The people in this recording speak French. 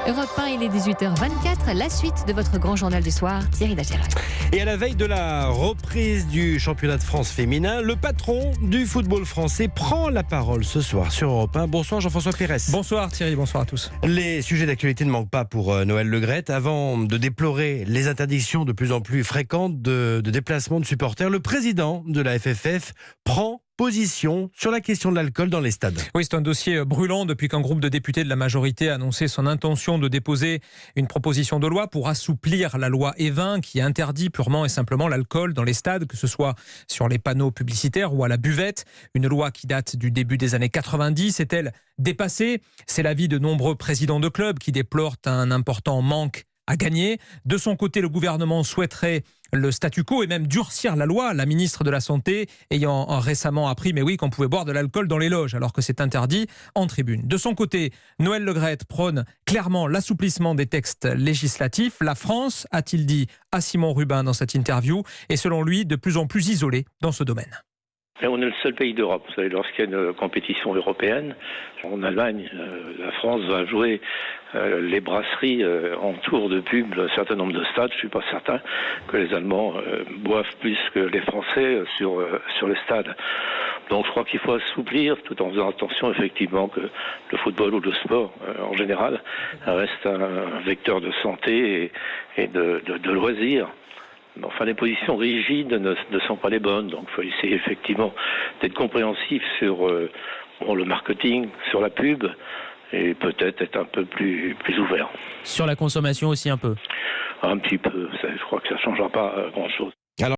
Europe 1, il est 18h24. La suite de votre grand journal du soir, Thierry Dagerac. Et à la veille de la reprise du championnat de France féminin, le patron du football français prend la parole ce soir sur Europe 1. Bonsoir Jean-François Pérez. Bonsoir Thierry, bonsoir à tous. Les sujets d'actualité ne manquent pas pour Noël Le Graët. Avant de déplorer les interdictions de plus en plus fréquentes de déplacement de supporters, le président de la FFF prend position sur la question de l'alcool dans les stades. Oui, c'est un dossier brûlant depuis qu'un groupe de députés de la majorité a annoncé son intention de déposer une proposition de loi pour assouplir la loi E20 qui interdit purement et simplement l'alcool dans les stades, que ce soit sur les panneaux publicitaires ou à la buvette. Une loi qui date du début des années 90. Est-elle dépassée ? C'est l'avis de nombreux présidents de clubs qui déplorent un important manque à gagner. De son côté, le gouvernement souhaiterait le statu quo et même durcir la loi. La ministre de la Santé ayant récemment appris, mais oui, qu'on pouvait boire de l'alcool dans les loges alors que c'est interdit en tribune. De son côté, Noël Le Graët prône clairement l'assouplissement des textes législatifs. La France, a-t-il dit à Simon Rubin dans cette interview, est selon lui de plus en plus isolée dans ce domaine. Et on est le seul pays d'Europe. Vous savez, lorsqu'il y a une compétition européenne, en Allemagne, la France va jouer les brasseries en tour de pub un certain nombre de stades. Je ne suis pas certain que les Allemands boivent plus que les Français sur les stades. Donc je crois qu'il faut assouplir tout en faisant attention effectivement que le football ou le sport en général reste un vecteur de santé et de loisirs. Enfin, les positions rigides ne sont pas les bonnes, donc il faut essayer effectivement d'être compréhensif sur le marketing, sur la pub, et peut-être être un peu plus ouvert. Sur la consommation aussi un peu. Un petit peu, je crois que ça ne changera pas grand-chose.